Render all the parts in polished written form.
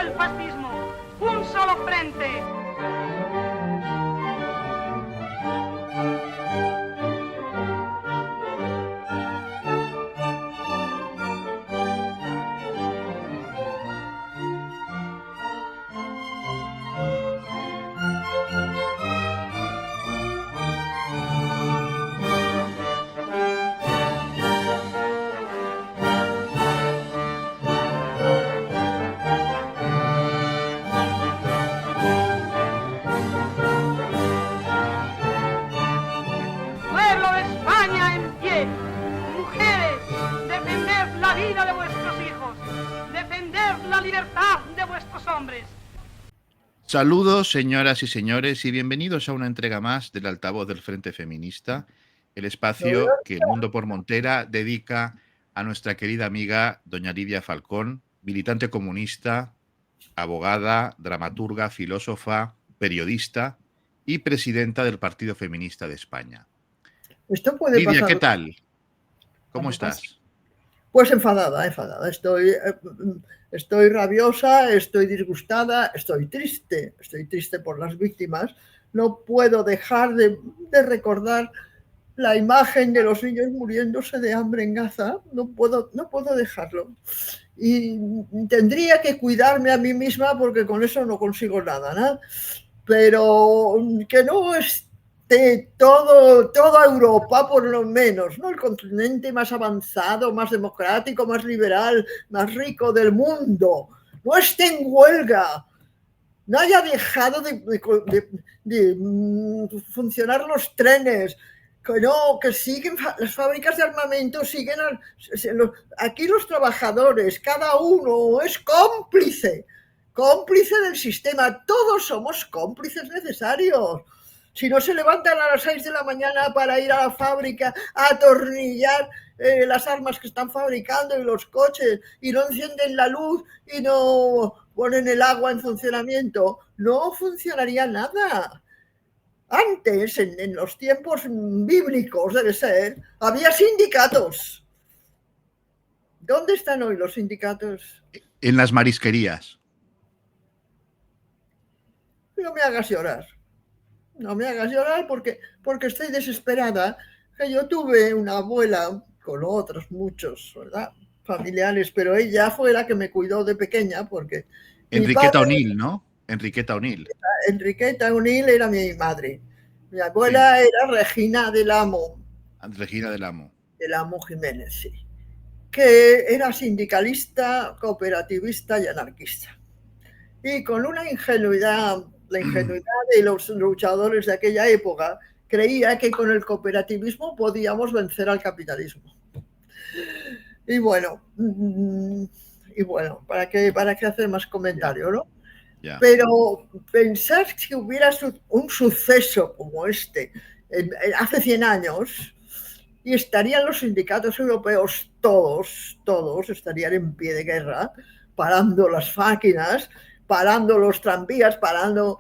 el fascismo. Un solo frente. Saludos, señoras y señores, y bienvenidos a una entrega más del Altavoz del Frente Feminista, el espacio que El Mundo por Montera dedica a nuestra querida amiga doña Lidia Falcón, militante comunista, abogada, dramaturga, filósofa, periodista y presidenta del Partido Feminista de España. Esto puede Lidia, pasar. ¿qué tal? ¿Cómo estás? Pues enfadada. Estoy rabiosa, estoy disgustada, estoy triste por las víctimas. No puedo dejar de recordar la imagen de los niños muriéndose de hambre en Gaza. No puedo dejarlo. Y tendría que cuidarme a mí misma porque con eso no consigo nada, ¿no? Pero que no esté toda Europa, por lo menos, ¿no? El continente más avanzado, más democrático, más liberal, más rico del mundo, no esté en huelga, no haya dejado de funcionar los trenes, que siguen las fábricas de armamento, siguen aquí los trabajadores, cada uno es cómplice del sistema, todos somos cómplices necesarios. Si no se levantan a las 6 de la mañana para ir a la fábrica a atornillar las armas que están fabricando y los coches, y no encienden la luz y no ponen el agua en funcionamiento, no funcionaría nada. Antes, en los tiempos bíblicos, debe ser, había sindicatos. ¿Dónde están hoy los sindicatos? En las marisquerías. No me hagas llorar. No me hagas llorar porque estoy desesperada. Que yo tuve una abuela con otros muchos, ¿verdad?, familiares, pero ella fue la que me cuidó de pequeña porque... Enriqueta O'Neill, ¿no? Enriqueta O'Neill. Enriqueta O'Neill era mi madre. Mi abuela era Regina del Amo. Regina del Amo. Del Amo Jiménez, sí. Que era sindicalista, cooperativista y anarquista. Y con una ingenuidad, la ingenuidad de los luchadores de aquella época, creía que con el cooperativismo podíamos vencer al capitalismo. Y bueno, ¿para qué hacer más comentario, no? Yeah. Pero pensar que hubiera un suceso como este hace 100 años y estarían los sindicatos europeos todos estarían en pie de guerra, parando las máquinas, parando los tranvías, parando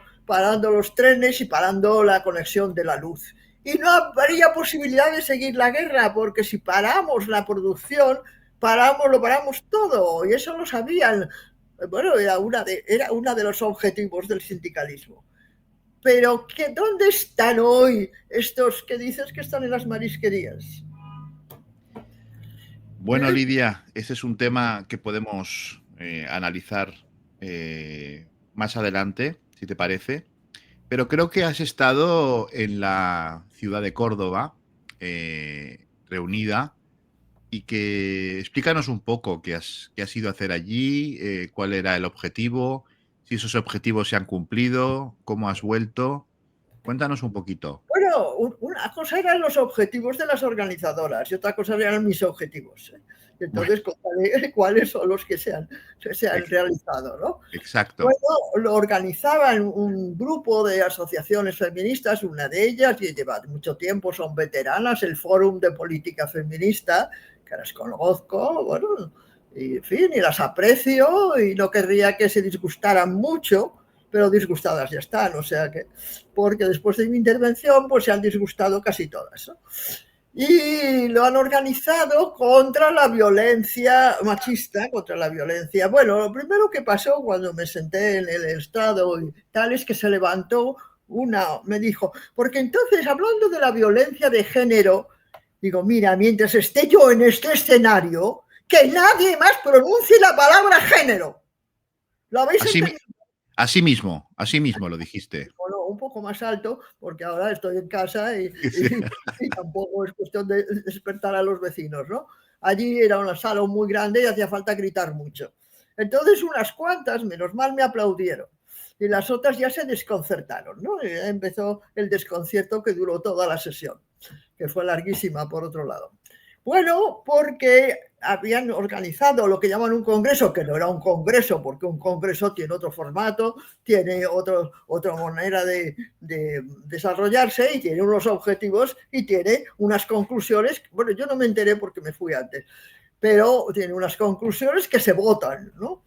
los trenes y parando la conexión de la luz. Y no habría posibilidad de seguir la guerra, porque si paramos la producción, lo paramos todo, y eso lo sabían. Bueno, era uno de los objetivos del sindicalismo. Pero ¿dónde están hoy estos que dices que están en las marisquerías? Bueno, Lidia, ese es un tema que podemos analizar más adelante, si te parece. Pero creo que has estado en la ciudad de Córdoba, reunida, y que explícanos un poco qué has ido a hacer allí, cuál era el objetivo, si esos objetivos se han cumplido, cómo has vuelto. Cuéntanos un poquito. Bueno, una cosa eran los objetivos de las organizadoras y otra cosa eran mis objetivos. Entonces, contaré cuáles son los que se han realizado, ¿no? Exacto. Bueno, lo organizaban un grupo de asociaciones feministas, una de ellas, y lleva mucho tiempo, son veteranas, el Fórum de Política Feminista, que las conozco, bueno, y en fin, y las aprecio, y no querría que se disgustaran mucho, pero disgustadas ya están, o sea que, porque después de mi intervención, pues se han disgustado casi todas, ¿no? y lo han organizado contra la violencia machista, contra la violencia. Bueno, lo primero que pasó cuando me senté en el estrado y tal es que se levantó me dijo, porque entonces hablando de la violencia de género, digo, mira, mientras esté yo en este escenario, que nadie más pronuncie la palabra género. ¿Lo habéis entendido? Así mismo lo dijiste. Bueno, un poco más alto, porque ahora estoy en casa y tampoco es cuestión de despertar a los vecinos, ¿no? Allí era una sala muy grande y hacía falta gritar mucho. Entonces unas cuantas, menos mal, me aplaudieron y las otras ya se desconcertaron, ¿no? Y empezó el desconcierto que duró toda la sesión, que fue larguísima por otro lado. Bueno, porque habían organizado lo que llaman un congreso, que no era un congreso, porque un congreso tiene otro formato, tiene otra manera de desarrollarse y tiene unos objetivos y tiene unas conclusiones. Bueno, yo no me enteré porque me fui antes, pero tiene unas conclusiones que se votan, ¿no?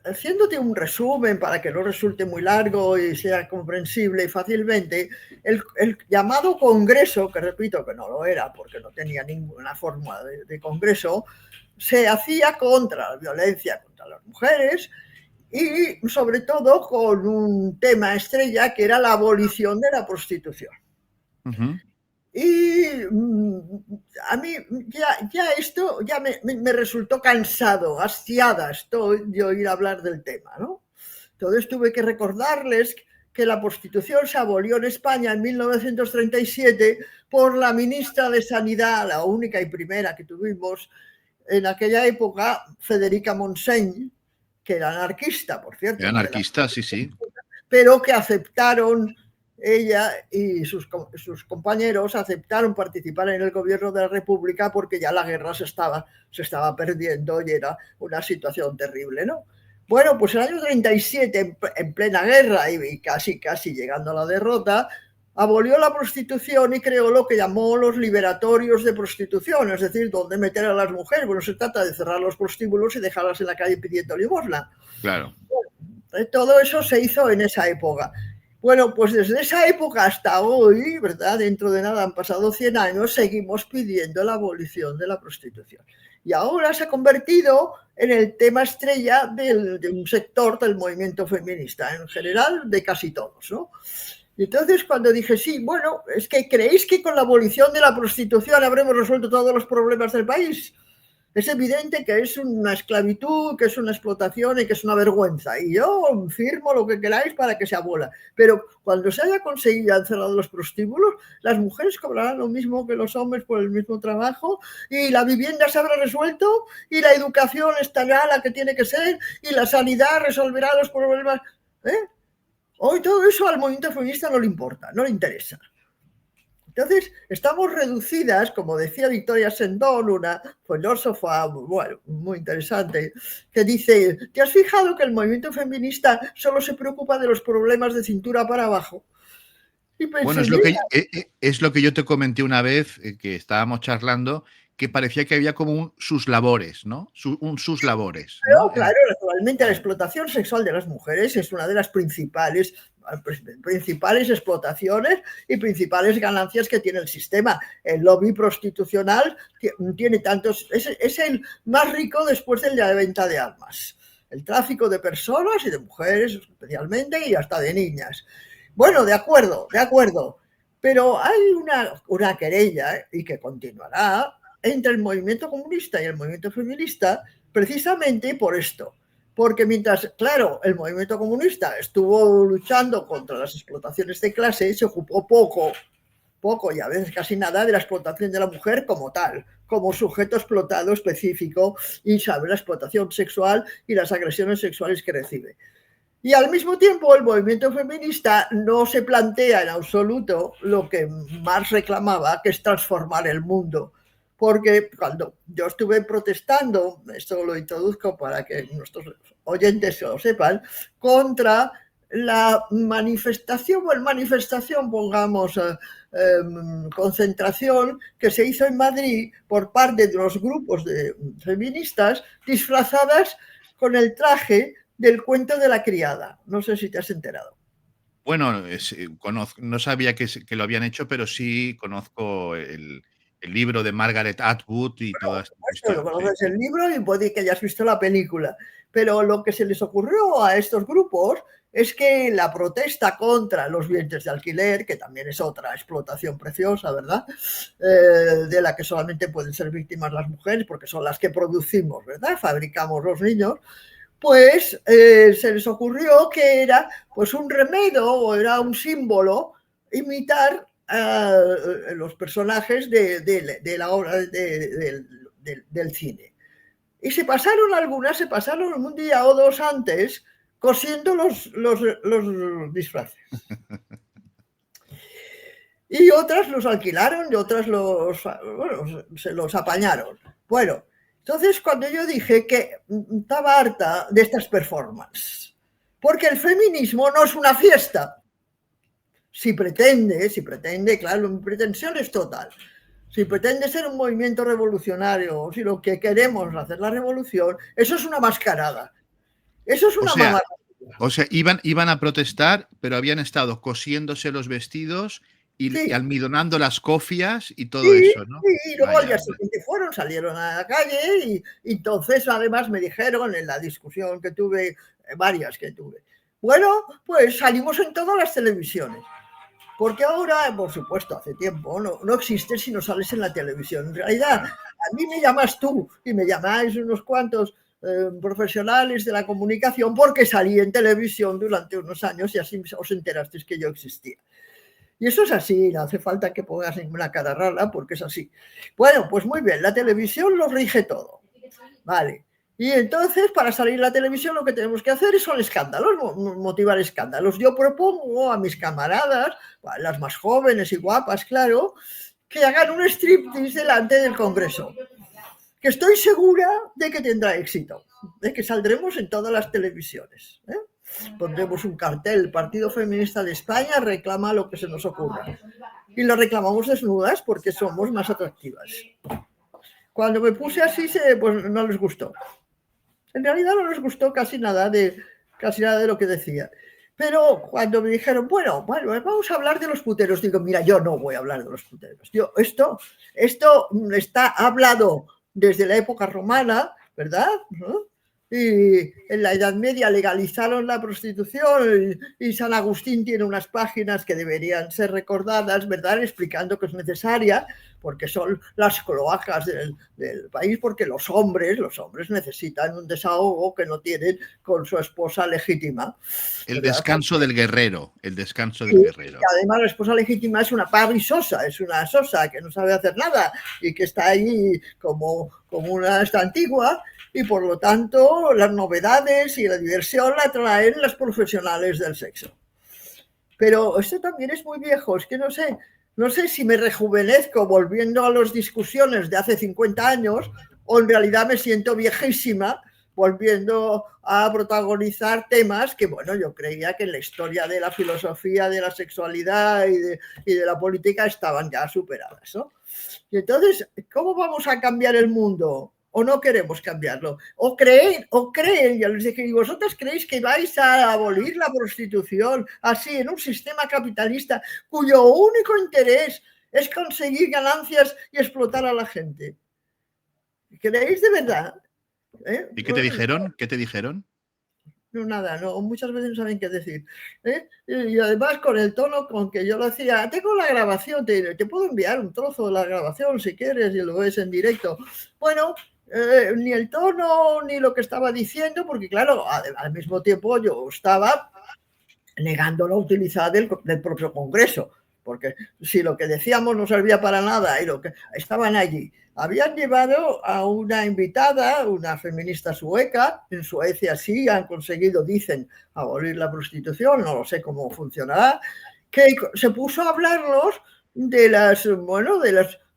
Haciéndote un resumen para que no resulte muy largo y sea comprensible fácilmente, el llamado congreso, que repito que no lo era porque no tenía ninguna forma de congreso, se hacía contra la violencia contra las mujeres y sobre todo con un tema estrella que era la abolición de la prostitución. Y a mí ya esto ya me resultó cansado, hastiada estoy de oír hablar del tema, ¿no? Entonces tuve que recordarles que la prostitución se abolió en España en 1937 por la ministra de Sanidad, la única y primera que tuvimos en aquella época, Federica Montseny, que era anarquista, por cierto. Era anarquista, sí. Pero que aceptaron, ella y sus compañeros aceptaron participar en el gobierno de la República porque ya la guerra se estaba perdiendo y era una situación terrible, ¿no? Bueno, pues en el año 37, en plena guerra y casi llegando a la derrota, abolió la prostitución y creó lo que llamó los liberatorios de prostitución, es decir, donde meter a las mujeres. Bueno, se trata de cerrar los prostíbulos y dejarlas en la calle pidiendo limosna. Claro. Todo eso se hizo en esa época. Bueno, pues desde esa época hasta hoy, ¿verdad? Dentro de nada han pasado 100 años, seguimos pidiendo la abolición de la prostitución. Y ahora se ha convertido en el tema estrella de un sector del movimiento feminista, en general de casi todos, ¿no? Y entonces cuando dije, sí, bueno, es que ¿creéis que con la abolición de la prostitución habremos resuelto todos los problemas del país? Es evidente que es una esclavitud, que es una explotación y que es una vergüenza. Y yo firmo lo que queráis para que se abola. Pero cuando se haya conseguido encerrar los prostíbulos, las mujeres cobrarán lo mismo que los hombres por el mismo trabajo y la vivienda se habrá resuelto y la educación estará la que tiene que ser y la sanidad resolverá los problemas. Hoy todo eso al movimiento feminista no le importa, no le interesa. Entonces, estamos reducidas, como decía Victoria Sendón, una filósofa bueno, muy interesante, que dice, ¿te has fijado que el movimiento feminista solo se preocupa de los problemas de cintura para abajo? Y pensé, bueno, es lo que yo te comenté una vez, que estábamos charlando, que parecía que había como sus labores, ¿no? Sus labores, ¿no? Claro, actualmente la explotación sexual de las mujeres es una de las principales explotaciones y principales ganancias que tiene el sistema. El lobby prostitucional tiene tantos, es el más rico después del de la venta de armas. El tráfico de personas y de mujeres especialmente y hasta de niñas. Bueno, de acuerdo, pero hay una querella y que continuará entre el movimiento comunista y el movimiento feminista precisamente por esto. Porque mientras, claro, el movimiento comunista estuvo luchando contra las explotaciones de clase, se ocupó poco y a veces casi nada de la explotación de la mujer como tal, como sujeto explotado específico y sabe la explotación sexual y las agresiones sexuales que recibe. Y al mismo tiempo el movimiento feminista no se plantea en absoluto lo que Marx reclamaba, que es transformar el mundo. Porque cuando yo estuve protestando, esto lo introduzco para que nuestros oyentes lo sepan, contra la manifestación, pongamos, concentración que se hizo en Madrid por parte de los grupos de feministas disfrazadas con el traje del cuento de la criada. No sé si te has enterado. Bueno, no sabía que lo habían hecho, pero sí conozco el El libro de Margaret Atwood y todas estas Esto lo cuestiones. conoces el libro y puede que hayas visto la película. Pero lo que se les ocurrió a estos grupos es que la protesta contra los vientres de alquiler, que también es otra explotación preciosa, ¿verdad? De la que solamente pueden ser víctimas las mujeres, porque son las que producimos, ¿verdad? Fabricamos los niños. Pues se les ocurrió que era pues un remedio o era un símbolo imitar a los personajes de la obra del cine. Y se pasaron un día o dos antes cosiendo los disfraces. Y otras los alquilaron y otras se los apañaron. Bueno, entonces cuando yo dije que estaba harta de estas performances, porque el feminismo no es una fiesta. Si pretende, claro, mi pretensión es total. Si pretende ser un movimiento revolucionario, si lo que queremos es hacer la revolución, eso es una mascarada. Eso es una mamarrada. O sea, iban a protestar, pero habían estado cosiéndose los vestidos y almidonando las cofias y todo eso, ¿no? Sí, y luego al día siguiente salieron a la calle y entonces además me dijeron en la discusión que tuve, varias que tuve, bueno, pues salimos en todas las televisiones. Porque ahora, por supuesto, hace tiempo, no existe si no sales en la televisión. En realidad, a mí me llamas tú y me llamáis unos cuantos profesionales de la comunicación porque salí en televisión durante unos años y así os enterasteis que yo existía. Y eso es así, no hace falta que pongas ninguna cara rara porque es así. Bueno, pues muy bien, la televisión lo rige todo. Vale. Y entonces, para salir en la televisión, lo que tenemos que hacer son escándalos, motivar escándalos. Yo propongo a mis camaradas, las más jóvenes y guapas, claro, que hagan un striptease delante del Congreso. Que estoy segura de que tendrá éxito, de que saldremos en todas las televisiones. Pondremos un cartel, el Partido Feminista de España reclama lo que se nos ocurra. Y lo reclamamos desnudas porque somos más atractivas. Cuando me puse así, pues no les gustó. En realidad no les gustó casi nada de lo que decía. Pero cuando me dijeron, bueno, vamos a hablar de los puteros, digo, mira, yo no voy a hablar de los puteros. Esto está hablado desde la época romana, ¿verdad? Y en la Edad Media legalizaron la prostitución y San Agustín tiene unas páginas que deberían ser recordadas, ¿verdad? Explicando que es necesaria porque son las cloacas del país, porque los hombres necesitan un desahogo que no tienen con su esposa legítima. El descanso del guerrero, Y además la esposa legítima es una parrisosa, es una sosa que no sabe hacer nada y que está ahí como una esta antigua. Y por lo tanto, las novedades y la diversión la traen las profesionales del sexo. Pero esto también es muy viejo, es que no sé si me rejuvenezco volviendo a las discusiones de hace 50 años o en realidad me siento viejísima volviendo a protagonizar temas que, bueno, yo creía que en la historia de la filosofía, de la sexualidad y de la política estaban ya superadas, ¿no? Y entonces, ¿cómo vamos a cambiar el mundo? ¿O no queremos cambiarlo? ¿O creen, ya les dije, y vosotras creéis que vais a abolir la prostitución así en un sistema capitalista cuyo único interés es conseguir ganancias y explotar a la gente? ¿Creéis de verdad? ¿Y qué te dijeron? ¿Qué te dijeron? No, nada, no, muchas veces no saben qué decir. Y además con el tono con que yo lo hacía, tengo la grabación, te puedo enviar un trozo de la grabación si quieres y lo ves en directo. Bueno, ni el tono ni lo que estaba diciendo, porque claro, al mismo tiempo yo estaba negando la utilidad del propio Congreso, porque si lo que decíamos no servía para nada y lo que estaban allí, habían llevado a una invitada, una feminista sueca, en Suecia sí han conseguido, dicen, abolir la prostitución, no lo sé cómo funcionará, que se puso a hablarnos de las,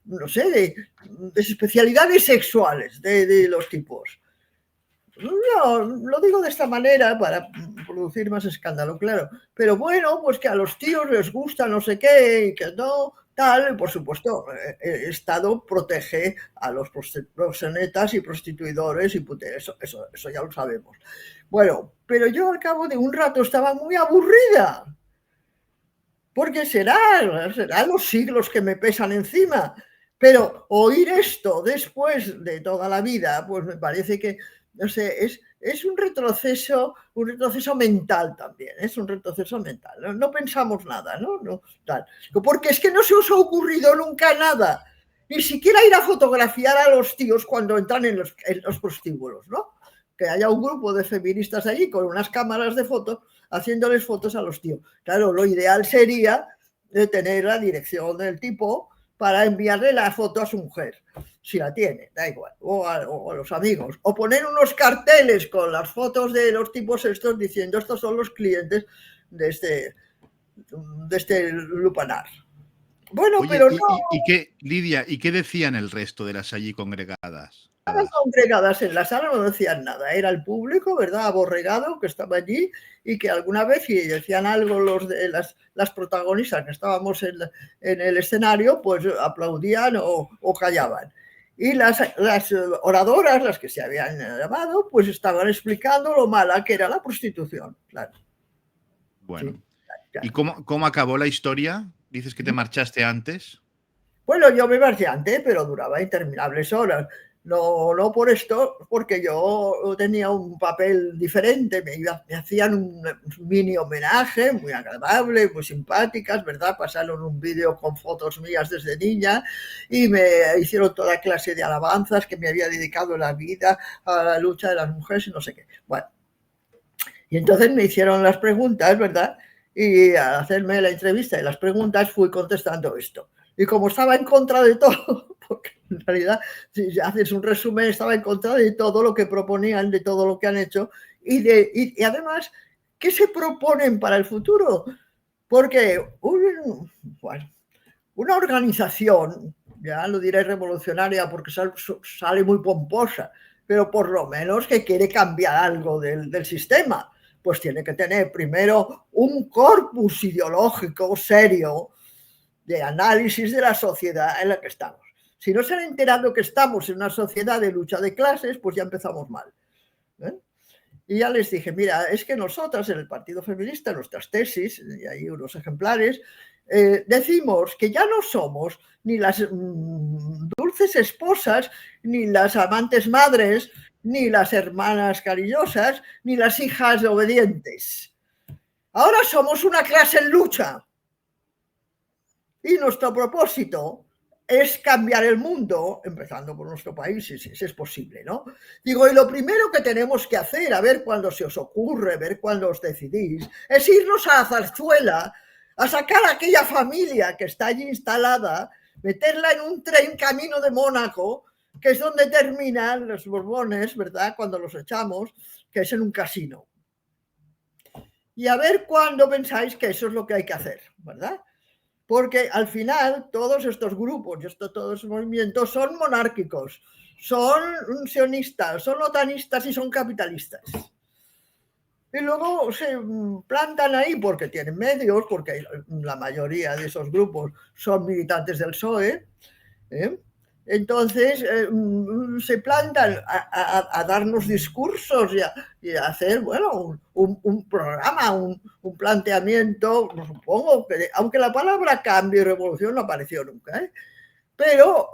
no sé, de especialidades sexuales de los tipos. No, lo digo de esta manera para producir más escándalo, claro. Pero bueno, pues que a los tíos les gusta no sé qué y que no, tal. Por supuesto, el Estado protege a los proxenetas y prostituidores y puteros, eso ya lo sabemos. Bueno, pero yo al cabo de un rato estaba muy aburrida. Porque serán los siglos que me pesan encima. Pero oír esto después de toda la vida, pues me parece que, no sé, es un retroceso mental también, es un retroceso mental. No pensamos nada, ¿no? No, tal. Porque es que no se os ha ocurrido nunca nada, ni siquiera ir a fotografiar a los tíos cuando entran en los prostíbulos, ¿no? Que haya un grupo de feministas allí con unas cámaras de fotos haciéndoles fotos a los tíos. Claro, lo ideal sería tener la dirección del tipo para enviarle la foto a su mujer, si la tiene, da igual, o a los amigos, o poner unos carteles con las fotos de los tipos estos diciendo estos son los clientes de este lupanar. Bueno, Oye, pero no. qué, Lidia, ¿y qué decían el resto de las allí congregadas? Congregadas en la sala no decían nada, era el público, ¿verdad?, aborregado que estaba allí y que alguna vez si decían algo las protagonistas que estábamos en el escenario, pues aplaudían o callaban. Y las oradoras, las que se habían llamado, pues estaban explicando lo mala que era la prostitución, claro. Bueno, Sí, claro. ¿y cómo acabó la historia? Dices que te marchaste antes. Bueno, yo me marché antes, pero duraba interminables horas. No por esto, porque yo tenía un papel diferente, me hacían un mini homenaje muy agradable, muy simpáticas, ¿verdad? Pasaron un vídeo con fotos mías desde niña y me hicieron toda clase de alabanzas que me había dedicado la vida a la lucha de las mujeres y no sé qué. Bueno, y entonces me hicieron las preguntas, ¿verdad? Y al hacerme la entrevista y las preguntas fui contestando esto. Y como estaba en contra de todo, porque en realidad, si haces un resumen, estaba en contra de todo lo que proponían, de todo lo que han hecho, y además, ¿qué se proponen para el futuro? Porque una organización, ya lo diré revolucionaria porque sale muy pomposa, pero por lo menos que quiere cambiar algo del sistema, pues tiene que tener primero un corpus ideológico serio de análisis de la sociedad en la que estamos. Si no se han enterado que estamos en una sociedad de lucha de clases, pues ya empezamos mal. Y ya les dije, mira, es que nosotras en el Partido Feminista, nuestras tesis, y hay unos ejemplares, decimos que ya no somos ni las dulces esposas, ni las amantes madres, ni las hermanas cariñosas, ni las hijas obedientes. Ahora somos una clase en lucha. Y nuestro propósito es cambiar el mundo, empezando por nuestro país, si es posible, ¿no? Digo, y lo primero que tenemos que hacer, a ver cuándo se os ocurre, a ver cuándo os decidís, es irnos a la zarzuela, a sacar a aquella familia que está allí instalada, meterla en un tren camino de Mónaco, que es donde terminan los Borbones, ¿verdad?, cuando los echamos, que es en un casino. Y a ver cuándo pensáis que eso es lo que hay que hacer, ¿verdad? Porque al final todos estos grupos y todos estos movimientos son monárquicos, son sionistas, son otanistas y son capitalistas. Y luego se plantan ahí porque tienen medios, porque la mayoría de esos grupos son militantes del PSOE, entonces se plantan a darnos discursos y a hacer, bueno, un programa, un planteamiento, supongo, que, aunque la palabra cambio y revolución no apareció nunca, pero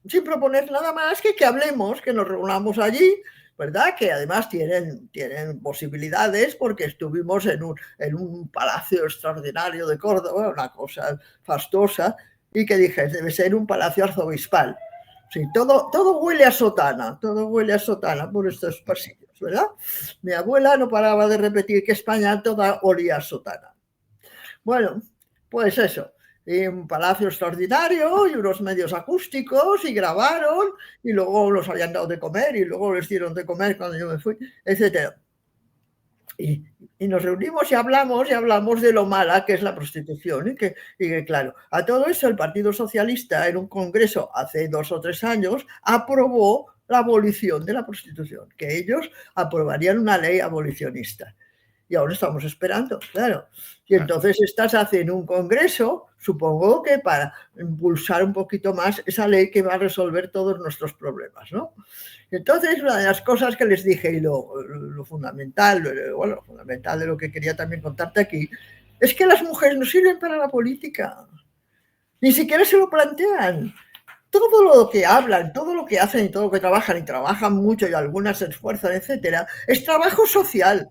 sin proponer nada más que hablemos, que nos reunamos allí, ¿verdad? Que además tienen posibilidades porque estuvimos en un palacio extraordinario de Córdoba, una cosa fastuosa, y que dije, debe ser un palacio arzobispal. Sí, todo huele a sotana por estos pasillos, ¿verdad? Mi abuela no paraba de repetir que España toda olía a sotana. Bueno, pues eso, y un palacio extraordinario y unos medios acústicos y grabaron y luego los habían dado de comer y luego les dieron de comer cuando yo me fui, etc. Y nos reunimos y hablamos de lo mala que es la prostitución y que claro, a todo eso el Partido Socialista en un congreso hace 2 o 3 años aprobó la abolición de la prostitución, que ellos aprobarían una ley abolicionista. Y ahora estamos esperando, claro. Y entonces estás haciendo un congreso, supongo que para impulsar un poquito más esa ley que va a resolver todos nuestros problemas, ¿no? Entonces, una de las cosas que les dije, y lo fundamental, bueno, lo fundamental de lo que quería también contarte aquí, es que las mujeres no sirven para la política. Ni siquiera se lo plantean. Todo lo que hablan, todo lo que hacen y todo lo que trabajan, y trabajan mucho y algunas se esfuerzan, etcétera, es trabajo social.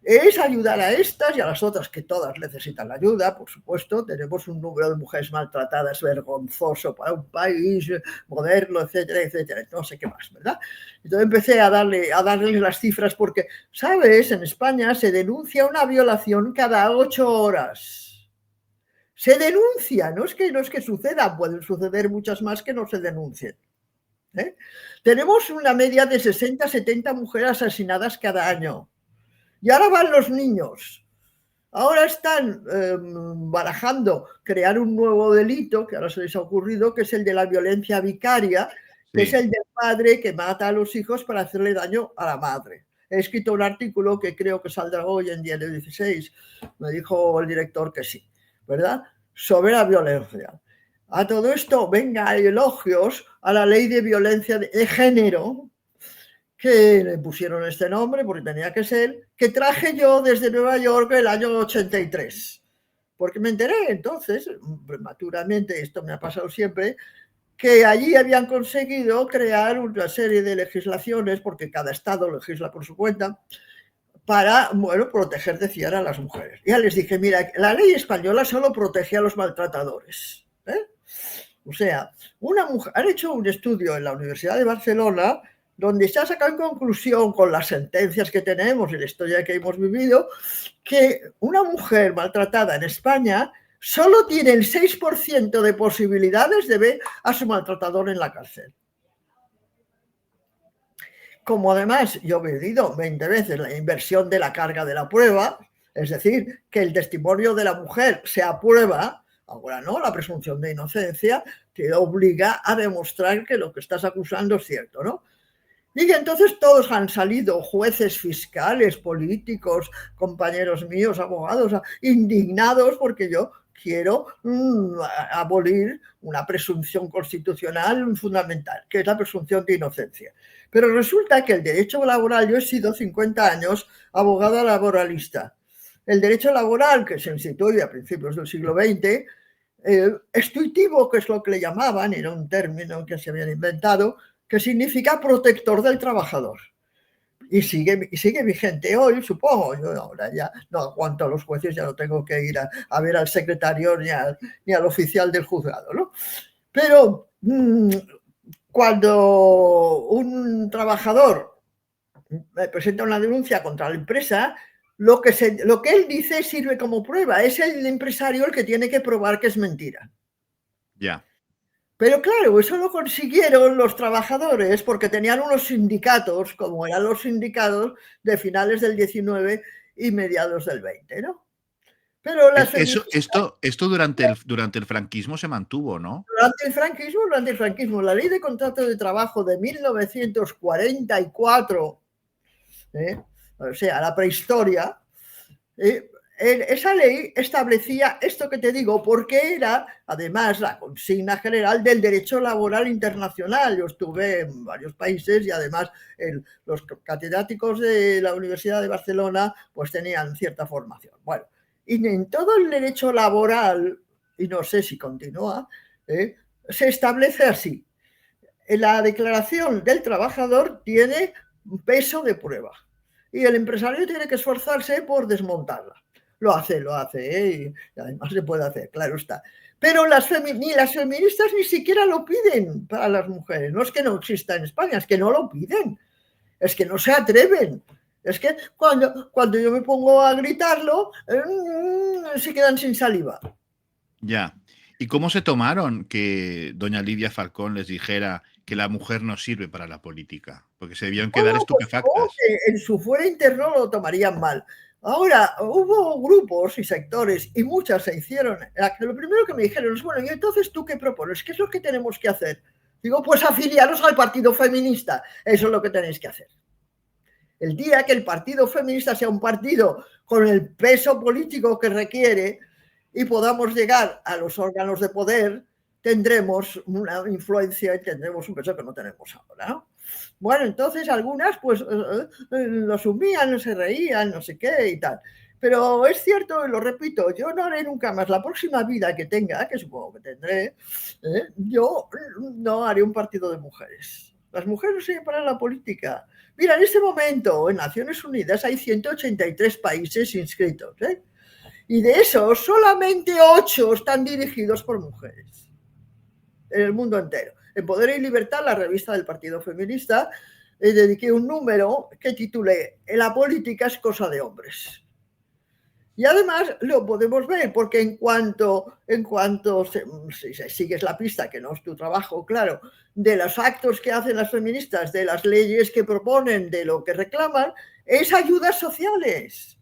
Es ayudar a estas y a las otras, que todas necesitan ayuda, por supuesto. Tenemos un número de mujeres maltratadas vergonzoso para un país moderno, etcétera, etcétera. No sé qué más, ¿verdad? Entonces empecé a darles las cifras porque, ¿sabes? En España se denuncia una violación cada 8 horas. Se denuncia, no es que suceda, pueden suceder muchas más que no se denuncien. Tenemos una media de 60, 70 mujeres asesinadas cada año. Y ahora van los niños. Ahora están barajando crear un nuevo delito, que ahora se les ha ocurrido, que es el de la violencia vicaria, que es el del padre que mata a los hijos para hacerle daño a la madre. He escrito un artículo que creo que saldrá hoy en día 16, me dijo el director que sí, ¿verdad? Sobre la violencia. A todo esto, venga, hay elogios a la ley de violencia de género, que le pusieron este nombre porque tenía que ser, que traje yo desde Nueva York el año 83. Porque me enteré entonces, prematuramente, esto me ha pasado siempre, que allí habían conseguido crear una serie de legislaciones, porque cada estado legisla por su cuenta, para, bueno, proteger, decían, a las mujeres. Ya les dije, mira, la ley española solo protege a los maltratadores. O sea, una mujer, han hecho un estudio en la Universidad de Barcelona donde se ha sacado en conclusión, con las sentencias que tenemos y la historia que hemos vivido, que una mujer maltratada en España solo tiene el 6% de posibilidades de ver a su maltratador en la cárcel. Como además yo he pedido 20 veces la inversión de la carga de la prueba, es decir, que el testimonio de la mujer se aprueba, ahora no, la presunción de inocencia te obliga a demostrar que lo que estás acusando es cierto, ¿no? Y entonces todos han salido, jueces, fiscales, políticos, compañeros míos, abogados, indignados porque yo quiero abolir una presunción constitucional fundamental, que es la presunción de inocencia. Pero resulta que el derecho laboral, yo he sido 50 años abogada laboralista. El derecho laboral, que se instituye a principios del siglo XX, estuitivo, que es lo que le llamaban, era un término que se habían inventado, que significa protector del trabajador. Y sigue vigente hoy, supongo. Yo ahora ya no aguanto a los jueces, ya no tengo que ir a ver al secretario ni al oficial del juzgado, ¿no? Pero cuando un trabajador presenta una denuncia contra la empresa, lo que él dice sirve como prueba. Es el empresario el que tiene que probar que es mentira. Ya. Pero claro, eso lo consiguieron los trabajadores porque tenían unos sindicatos, como eran los sindicatos de finales del 19 y mediados del 20, ¿no? Pero esto durante el franquismo se mantuvo, ¿no? Durante el franquismo, la ley de contrato de trabajo de 1944, o sea, la prehistoria, esa ley establecía esto que te digo, porque era además la consigna general del derecho laboral internacional. Yo estuve en varios países y además los catedráticos de la Universidad de Barcelona pues tenían cierta formación. Bueno, y en todo el derecho laboral, y no sé si continúa, se establece así: la declaración del trabajador tiene peso de prueba y el empresario tiene que esforzarse por desmontarla. Lo hace, y además se puede hacer, claro está. Pero ni las feministas ni siquiera lo piden para las mujeres. No es que no exista en España, es que no lo piden. Es que no se atreven. Es que cuando yo me pongo a gritarlo, se quedan sin saliva. Ya. ¿Y cómo se tomaron que doña Lidia Falcón les dijera que la mujer no sirve para la política? Porque se debían quedar estupefactas. Pues, en su fuero interno lo tomarían mal. Ahora, hubo grupos y sectores, y muchas se hicieron. Lo primero que me dijeron es, bueno, ¿y entonces tú qué propones? ¿Qué es lo que tenemos que hacer? Digo, pues afiliaros al Partido Feminista. Eso es lo que tenéis que hacer. El día que el Partido Feminista sea un partido con el peso político que requiere y podamos llegar a los órganos de poder, tendremos una influencia y tendremos un peso que no tenemos ahora, ¿no? Bueno, entonces algunas pues lo asumían, se reían, no sé qué y tal. Pero es cierto, y lo repito, yo no haré nunca más la próxima vida que tenga, que supongo que tendré, yo no haré un partido de mujeres. Las mujeres no sirven para la política. Mira, en este momento en Naciones Unidas hay 183 países inscritos, y de esos solamente 8 están dirigidos por mujeres en el mundo entero. En Poder y Libertad, la revista del Partido Feminista, dediqué un número que titulé La política es cosa de hombres. Y además lo podemos ver, porque en cuanto si sigues la pista, que no es tu trabajo, claro, de los actos que hacen las feministas, de las leyes que proponen, de lo que reclaman, es ayudas sociales.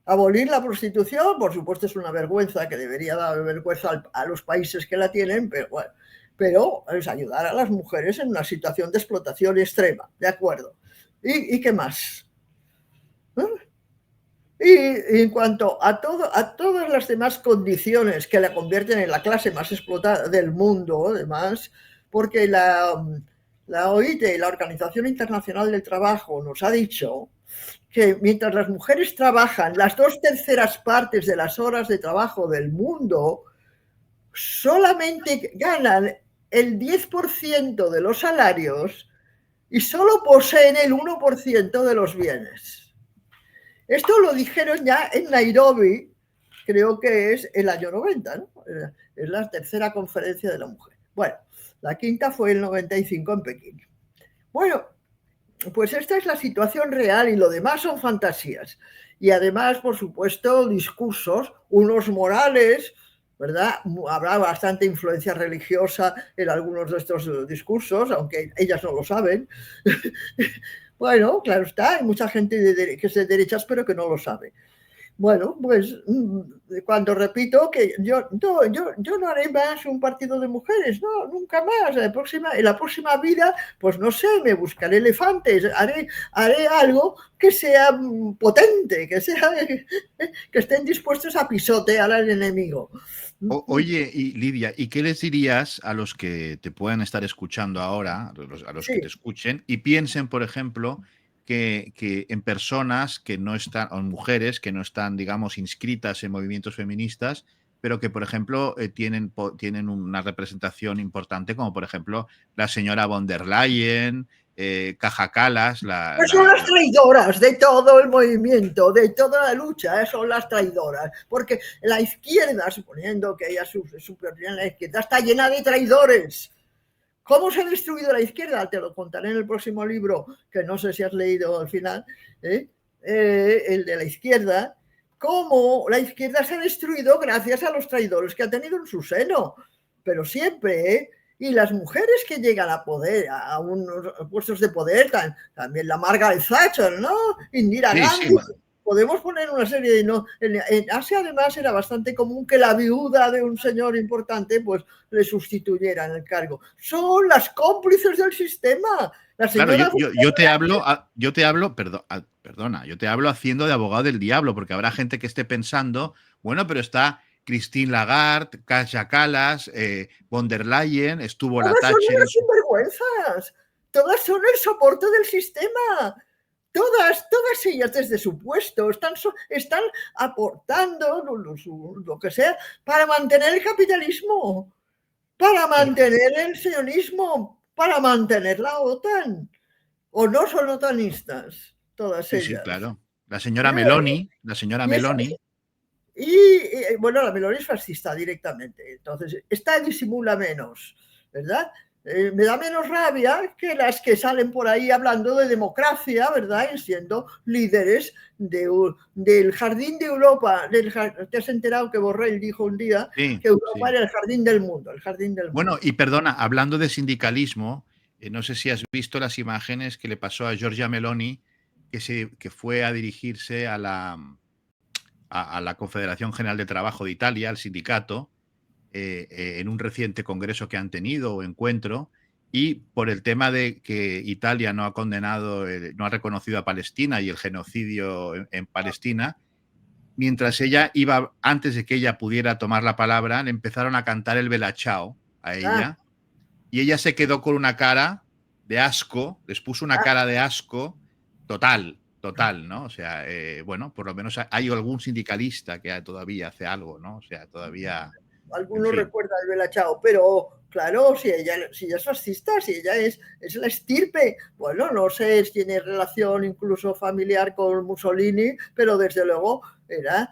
Abolir la prostitución, por supuesto, es una vergüenza, que debería dar vergüenza a los países que la tienen, pero bueno, pero es ayudar a las mujeres en una situación de explotación extrema, ¿de acuerdo? ¿Y qué más? Y en cuanto a todas las demás condiciones que la convierten en la clase más explotada del mundo, además, porque la OIT, la Organización Internacional del Trabajo, nos ha dicho que mientras las mujeres trabajan las 2/3 partes de las horas de trabajo del mundo, solamente ganan el 10% de los salarios y solo poseen el 1% de los bienes. Esto lo dijeron ya en Nairobi, creo que es el año 90, ¿no? Es la tercera conferencia de la mujer. Bueno, la quinta fue el 95 en Pekín. Bueno, pues esta es la situación real y lo demás son fantasías. Y además, por supuesto, discursos, unos morales, ¿verdad? Habrá bastante influencia religiosa en algunos de estos discursos, aunque ellas no lo saben. Bueno, claro está, hay mucha gente que es de derechas pero que no lo sabe. Bueno, pues cuando repito que yo no haré más un partido de mujeres, no, nunca más. En la próxima vida, pues no sé, me buscaré elefantes, haré algo que sea potente, que estén dispuestos a pisotear al enemigo. Oye, y Lidia, ¿y qué les dirías a los que te puedan estar escuchando ahora, a los Sí. que te escuchen, y piensen, por ejemplo, que en personas que no están, o en mujeres que no están, digamos, inscritas en movimientos feministas, pero que, por ejemplo, tienen una representación importante, como por ejemplo la señora von der Leyen, Kaja Kallas, Pues son las traidoras de todo el movimiento, de toda la lucha, son las traidoras, porque la izquierda, suponiendo que ella superior, la izquierda está llena de traidores. ¿Cómo se ha destruido la izquierda? Te lo contaré en el próximo libro, que no sé si has leído al final, el de la izquierda. Cómo la izquierda se ha destruido gracias a los traidores que ha tenido en su seno, pero siempre, y las mujeres que llegan a poder, a unos puestos de poder, también la Margaret Thatcher, ¿no? Indira Gandhi. Sí. Podemos poner una serie de... No, en Asia, además, era bastante común que la viuda de un señor importante pues le sustituyera en el cargo. Son las cómplices del sistema. Claro, yo te hablo, perdona, yo te hablo haciendo de abogado del diablo, porque habrá gente que esté pensando, bueno, pero está Christine Lagarde, Kaja Kallas, von der Leyen, estuvo la Thatcher. Todas son unas sinvergüenzas. Todas son el soporte del sistema. Todas ellas desde su puesto están aportando lo que sea para mantener el capitalismo, para mantener el sionismo, para mantener la OTAN. ¿O no son otanistas todas ellas? Sí, claro. La señora Meloni. Y bueno, la Meloni es fascista directamente, entonces esta disimula menos, ¿verdad? Me da menos rabia que las que salen por ahí hablando de democracia, ¿verdad? Y siendo líderes del jardín de Europa. ¿Te has enterado que Borrell dijo un día que Europa era el jardín del mundo? El jardín del mundo. Bueno, y perdona, hablando de sindicalismo, no sé si has visto las imágenes que le pasó a Giorgia Meloni, que fue a dirigirse a la Confederación General de Trabajo de Italia, al sindicato, en un reciente congreso que han tenido o encuentro, y por el tema de que Italia no ha condenado, no ha reconocido a Palestina y el genocidio en Palestina, mientras ella iba, antes de que ella pudiera tomar la palabra, le empezaron a cantar el Bella Ciao a ella, y ella se quedó con una cara de asco, les puso una cara de asco total. total, ¿no? O sea, bueno, por lo menos hay algún sindicalista que todavía hace algo, ¿no? O sea, todavía, en Algunos fin. recuerdan el Bella Ciao, pero claro, si ella es fascista, si ella es la estirpe, bueno, no sé si tiene relación incluso familiar con Mussolini, pero desde luego era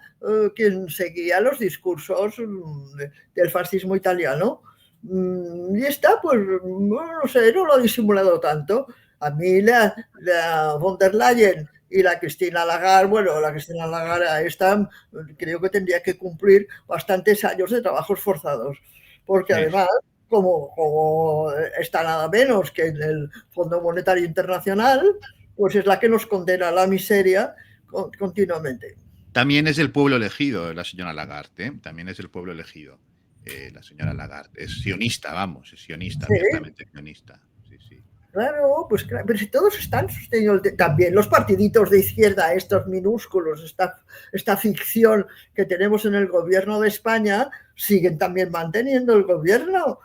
quien seguía los discursos del fascismo italiano. Y está, pues, no sé, no lo ha disimulado tanto. A mí la von der Leyen y la Cristina Lagarde, bueno, la Cristina Lagarde esta creo que tendría que cumplir bastantes años de trabajos forzados, porque Sí. además, como está nada menos que en el Fondo Monetario Internacional, pues es la que nos condena a la miseria continuamente. También es el pueblo elegido, la señora Lagarde, ¿eh? También es el pueblo elegido, la señora Lagarde. Es sionista, vamos, es sionista, Sí, abiertamente sionista. Sí, sí. claro, pues claro, pero si todos están sosteniendo también los partiditos de izquierda, estos minúsculos, esta ficción que tenemos en el gobierno de España, siguen también manteniendo el gobierno. Claro.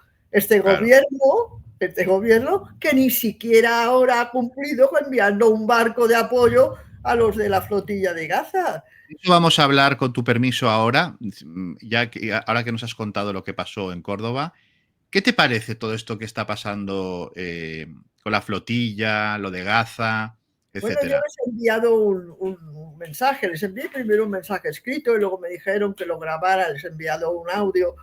Este gobierno que ni siquiera ahora ha cumplido enviando un barco de apoyo a los de la flotilla de Gaza. Eso vamos a hablar con tu permiso ahora, ya que ahora que nos has contado lo que pasó en Córdoba. ¿Qué te parece todo esto que está pasando con la flotilla, lo de Gaza, Bueno, yo etcétera? les he enviado un mensaje, les envié primero un mensaje escrito y luego me dijeron que lo grabara, les he enviado un audio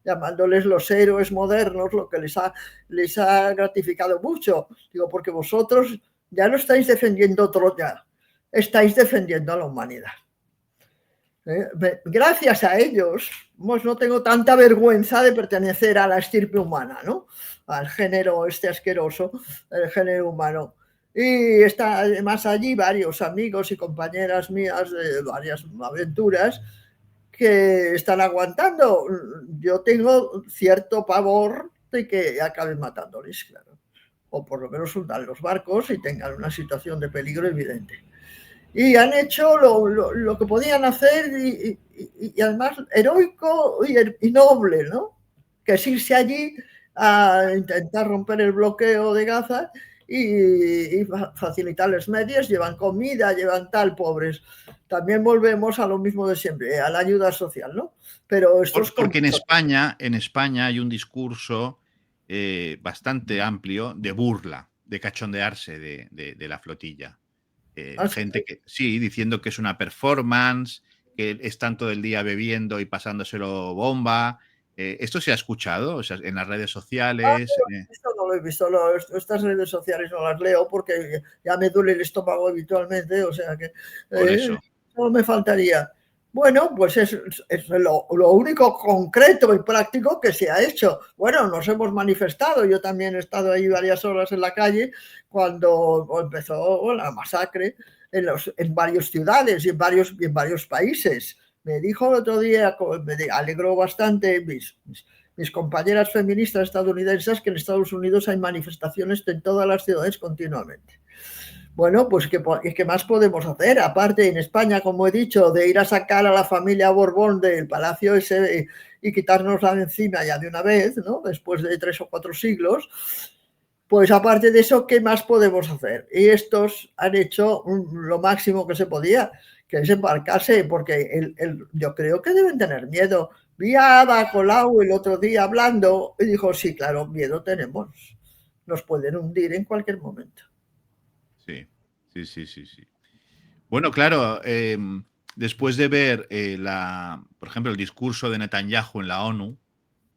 llamándoles los héroes modernos, lo que les ha gratificado mucho. Digo, porque vosotros ya no estáis defendiendo Troya, estáis defendiendo a la humanidad. Gracias a ellos, pues no tengo tanta vergüenza de pertenecer a la estirpe humana, ¿no? Al género este asqueroso, el género humano. Y está además allí varios amigos y compañeras mías de varias aventuras que están aguantando. Yo tengo cierto pavor de que acaben matándoles, claro. O por lo menos hundan los barcos y tengan una situación de peligro evidente. Y han hecho lo que podían hacer y además heroico y noble, ¿no? Que es irse allí a intentar romper el bloqueo de Gaza y facilitarles medios, llevan comida, llevan tal, pobres. También volvemos a lo mismo de siempre, a la ayuda social, ¿no? Pero esto es Porque en España hay un discurso bastante amplio de burla, de cachondearse de la flotilla. Gente que sí, diciendo que es una performance, que están todo el día bebiendo y pasándoselo bomba. ¿Esto se ha escuchado? O sea, en las redes sociales. Esto no lo he visto, estas redes sociales no las leo porque ya me duele el estómago habitualmente, o sea que Por eso. solo me faltaría. Bueno, pues es lo único concreto y práctico que se ha hecho. Bueno, nos hemos manifestado, yo también he estado ahí varias horas en la calle cuando empezó la masacre en varias ciudades y en varios países. Me dijo el otro día, me alegró bastante mis compañeras feministas estadounidenses que en Estados Unidos hay manifestaciones en todas las ciudades continuamente. Bueno, pues ¿qué más podemos hacer? Aparte, en España, como he dicho, de ir a sacar a la familia Borbón del palacio ese y quitárnosla de encima ya de una vez, ¿no? Después de 3 o 4 siglos, pues aparte de eso, ¿qué más podemos hacer? Y estos han hecho lo máximo que se podía, que es embarcarse, porque yo creo que deben tener miedo. Vi a Ada Colau el otro día hablando y dijo, sí, claro, miedo tenemos. Nos pueden hundir en cualquier momento. Sí, sí, sí, sí, sí. Bueno, claro, después de ver, por ejemplo, el discurso de Netanyahu en la ONU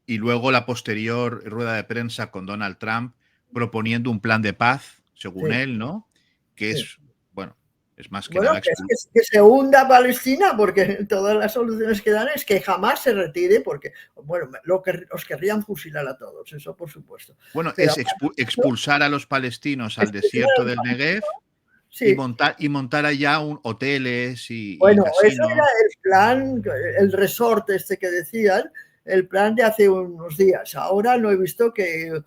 y luego la posterior rueda de prensa con Donald Trump proponiendo un plan de paz, según Sí, él, ¿no? Que sí. es, bueno, es más que Bueno, nada que se hunda Palestina, porque todas las soluciones que dan es que jamás se retire, porque, bueno, los querrían fusilar a todos, eso por supuesto. bueno, Pero es expulsar a los palestinos al desierto del Negev sí, y montar allá hoteles y bueno, eso era casinos. el plan, el resort este que decían, el plan de hace unos días. Ahora no he visto que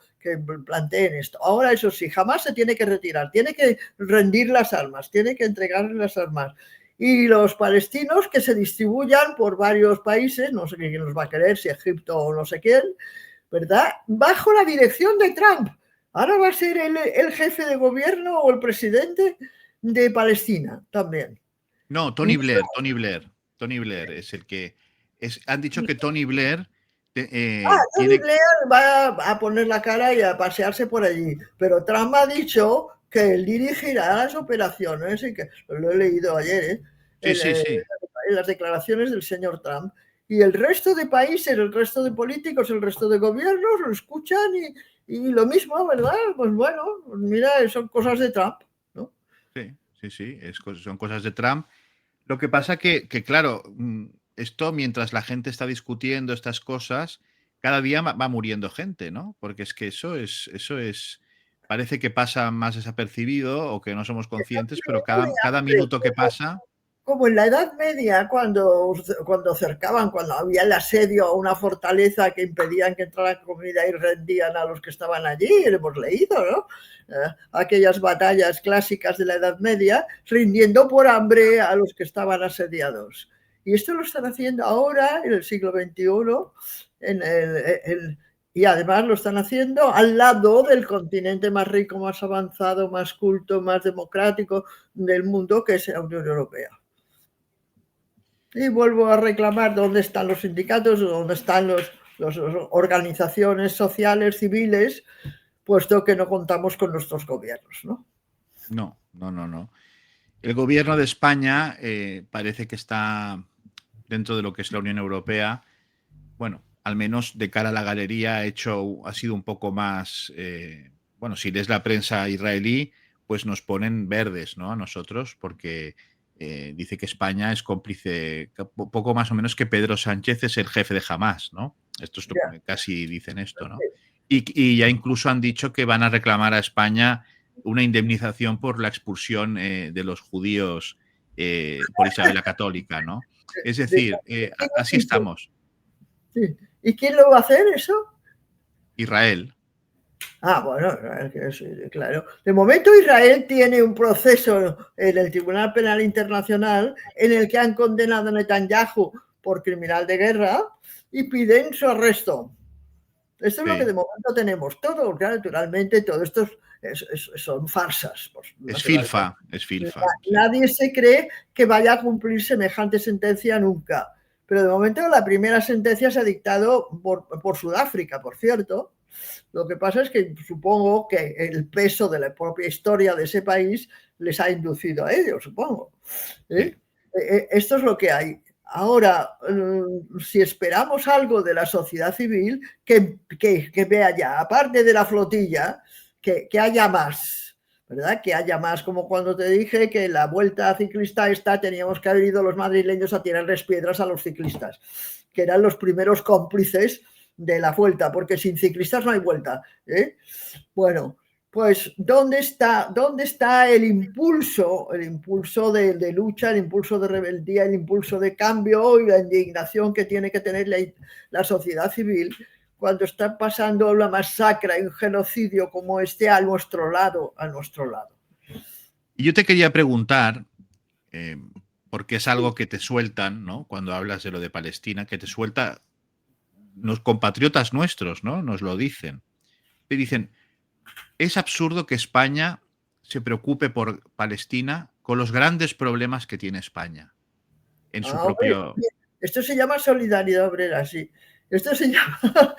planteen esto. Ahora, eso sí, jamás se tiene que retirar, tiene que rendir las armas, tiene que entregarle las armas. Y los palestinos que se distribuyan por varios países, no sé quién los va a querer, si Egipto o no sé quién, ¿verdad? Bajo la dirección de Trump. Ahora va a ser el jefe de gobierno o el presidente de Palestina también. No, Tony Blair es el que... han dicho que Tony Blair Tony Blair va a poner la cara y a pasearse por allí, pero Trump ha dicho que él dirigirá las operaciones y que lo he leído ayer, en las declaraciones del señor Trump. Y el resto de países, el resto de políticos, el resto de gobiernos lo escuchan y lo mismo, ¿verdad? Pues bueno, mira, son cosas de Trump, ¿no? Sí, son cosas de Trump. Lo que pasa que claro, esto mientras la gente está discutiendo estas cosas, cada día va muriendo gente, ¿no? Porque es que eso es parece que pasa más desapercibido o que no somos conscientes, pero cada minuto que pasa... Como en la Edad Media, cuando cercaban, cuando había el asedio a una fortaleza que impedían que entrara comida y rendían a los que estaban allí, hemos leído, ¿no? Aquellas batallas clásicas de la Edad Media, rindiendo por hambre a los que estaban asediados. Y esto lo están haciendo ahora, en el siglo XXI, y además lo están haciendo al lado del continente más rico, más avanzado, más culto, más democrático del mundo, que es la Unión Europea. Y vuelvo a reclamar dónde están los sindicatos, dónde están las organizaciones sociales, civiles, puesto que no contamos con nuestros gobiernos, ¿no? No. El gobierno de España parece que está dentro de lo que es la Unión Europea. Bueno, al menos de cara a la galería ha sido un poco más... bueno, si lees la prensa israelí, pues nos ponen verdes, ¿no? A nosotros, porque... dice que España es cómplice, poco más o menos que Pedro Sánchez es el jefe de Hamás, ¿no? Casi dicen esto, ¿no? Y ya incluso han dicho que van a reclamar a España una indemnización por la expulsión de los judíos por Isabel la Católica, ¿no? Es decir, así estamos. Sí. ¿Y quién lo va a hacer eso? Israel. Bueno, claro. De momento Israel tiene un proceso en el Tribunal Penal Internacional en el que han condenado a Netanyahu por criminal de guerra y piden su arresto. Esto es lo que de momento tenemos. Todo, claro, naturalmente, todo esto son farsas. Pues, es filfa. Nadie se cree que vaya a cumplir semejante sentencia nunca. Pero de momento la primera sentencia se ha dictado por Sudáfrica, por cierto. Lo que pasa es que supongo que el peso de la propia historia de ese país les ha inducido a ello, supongo. Esto es lo que hay. Ahora, si esperamos algo de la sociedad civil, que vea ya, aparte de la flotilla, que haya más, ¿verdad? Que haya más, como cuando te dije que en la vuelta ciclista esta teníamos que haber ido los madrileños a tirarles piedras a los ciclistas, que eran los primeros cómplices de la vuelta, porque sin ciclistas no hay vuelta. Bueno, pues ¿dónde está el impulso de lucha, el impulso de rebeldía, el impulso de cambio y la indignación que tiene que tener la sociedad civil cuando está pasando una masacre y un genocidio como este a nuestro lado? Y yo te quería preguntar, porque es algo que te sueltan, ¿no? Cuando hablas de lo de Palestina, que te suelta los compatriotas nuestros, ¿no? Nos lo dicen. Te dicen, es absurdo que España se preocupe por Palestina con los grandes problemas que tiene España en su propio... Esto se llama solidaridad obrera, sí. Esto se llama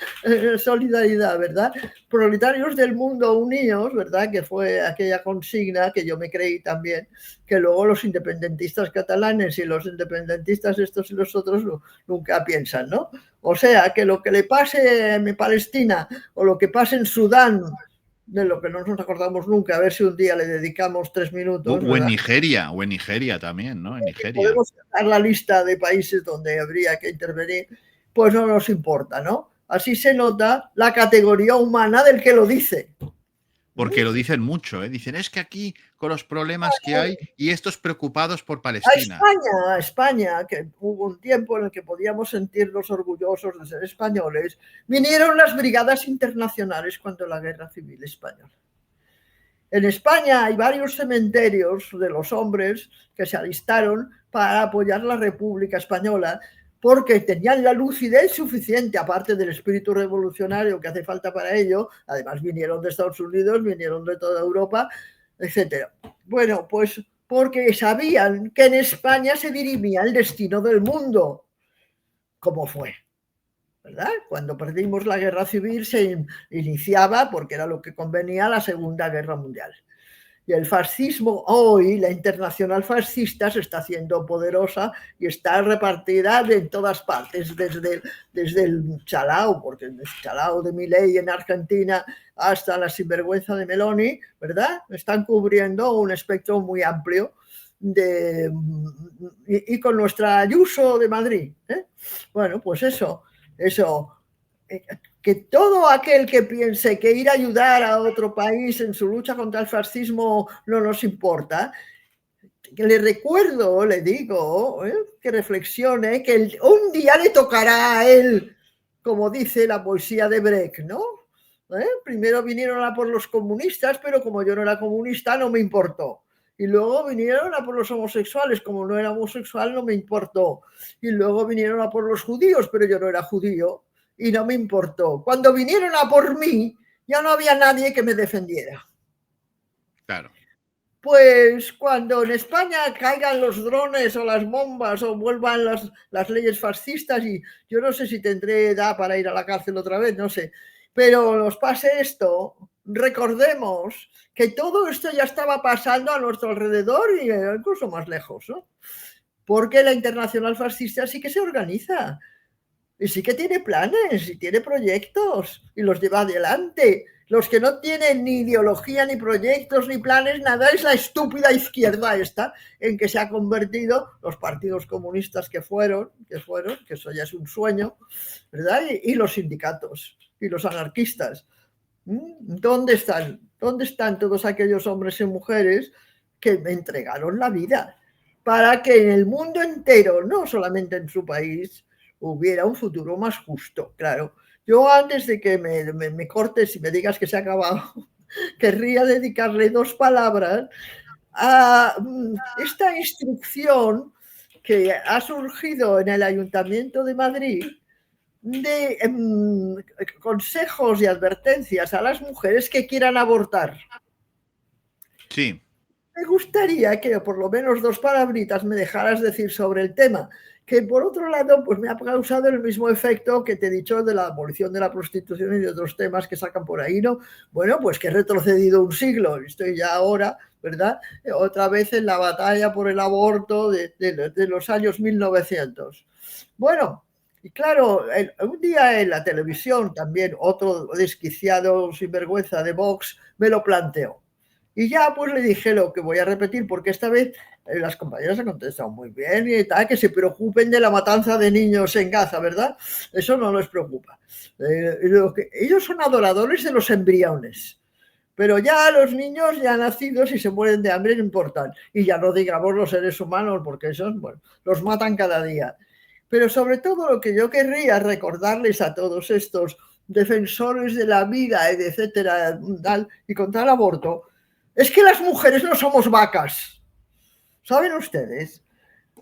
solidaridad, ¿verdad? Proletarios del mundo unidos, ¿verdad? Que fue aquella consigna que yo me creí también, que luego los independentistas catalanes y los independentistas estos y los otros nunca piensan, ¿no? O sea, que lo que le pase en Palestina o lo que pase en Sudán, de lo que no nos acordamos nunca, a ver si un día le dedicamos 3 minutos. O en Nigeria también, ¿no? En Nigeria. Podemos sacar la lista de países donde habría que intervenir, pues no nos importa, ¿no? Así se nota la categoría humana del que lo dice. Porque lo dicen mucho, ¿eh? Dicen, es que aquí, con los problemas que hay, y estos preocupados por Palestina. A España, que hubo un tiempo en el que podíamos sentirnos orgullosos de ser españoles, vinieron las brigadas internacionales cuando la Guerra Civil Española. En España hay varios cementerios de los hombres que se alistaron para apoyar la República Española porque tenían la lucidez suficiente, aparte del espíritu revolucionario que hace falta para ello. Además vinieron de Estados Unidos, vinieron de toda Europa, etc. Bueno, pues porque sabían que en España se dirimía el destino del mundo, como fue, ¿verdad? Cuando perdimos la guerra civil se iniciaba, porque era lo que convenía, la Segunda Guerra Mundial. Y el fascismo hoy, la internacional fascista, se está haciendo poderosa y está repartida en todas partes, desde el chalao, porque el chalao de Milei en Argentina hasta la sinvergüenza de Meloni, ¿verdad? Están cubriendo un espectro muy amplio y con nuestra Ayuso de Madrid, ¿eh? Bueno, pues eso. Que todo aquel que piense que ir a ayudar a otro país en su lucha contra el fascismo no nos importa, que le recuerdo, le digo, que reflexione que un día le tocará a él, como dice la poesía de Brecht, ¿no? Primero vinieron a por los comunistas, pero como yo no era comunista no me importó. Y luego vinieron a por los homosexuales, como no era homosexual no me importó. Y luego vinieron a por los judíos, pero yo no era judío y no me importó. Cuando vinieron a por mí, ya no había nadie que me defendiera. Claro. Pues cuando en España caigan los drones o las bombas o vuelvan las leyes fascistas, y yo no sé si tendré edad para ir a la cárcel otra vez, no sé, pero nos pase esto, recordemos que todo esto ya estaba pasando a nuestro alrededor y incluso más lejos, ¿no? Porque la internacional fascista sí que se organiza. Y sí que tiene planes y tiene proyectos y los lleva adelante. Los que no tienen ni ideología, ni proyectos, ni planes, nada, es la estúpida izquierda esta en que se ha convertido los partidos comunistas que eso ya es un sueño, ¿verdad? Y los sindicatos y los anarquistas. ¿Dónde están? ¿Dónde están todos aquellos hombres y mujeres que me entregaron la vida para que en el mundo entero, no solamente en su país, hubiera un futuro más justo? Claro, yo antes de que me cortes y me digas que se ha acabado, querría dedicarle 2 palabras a esta instrucción que ha surgido en el Ayuntamiento de Madrid de consejos y advertencias a las mujeres que quieran abortar. Sí. Me gustaría que por lo menos 2 palabritas me dejaras decir sobre el tema, que por otro lado pues me ha causado el mismo efecto que te he dicho de la abolición de la prostitución y de otros temas que sacan por ahí, ¿no? Bueno, pues que he retrocedido un siglo, estoy ya ahora, ¿verdad? Otra vez en la batalla por el aborto de los años 1900. Bueno, y claro, un día en la televisión también otro desquiciado sinvergüenza de Vox me lo planteó. Y ya pues le dije lo que voy a repetir, porque esta vez las compañeras han contestado muy bien y tal, que se preocupen de la matanza de niños en Gaza, ¿verdad? Eso no les preocupa. Ellos son adoradores de los embriones, pero ya los niños ya nacidos y se mueren de hambre no importan. Y ya no digamos los seres humanos, porque esos, bueno, los matan cada día. Pero sobre todo lo que yo querría recordarles a todos estos defensores de la vida, etcétera, tal, y contra el aborto, es que las mujeres no somos vacas. ¿Saben ustedes?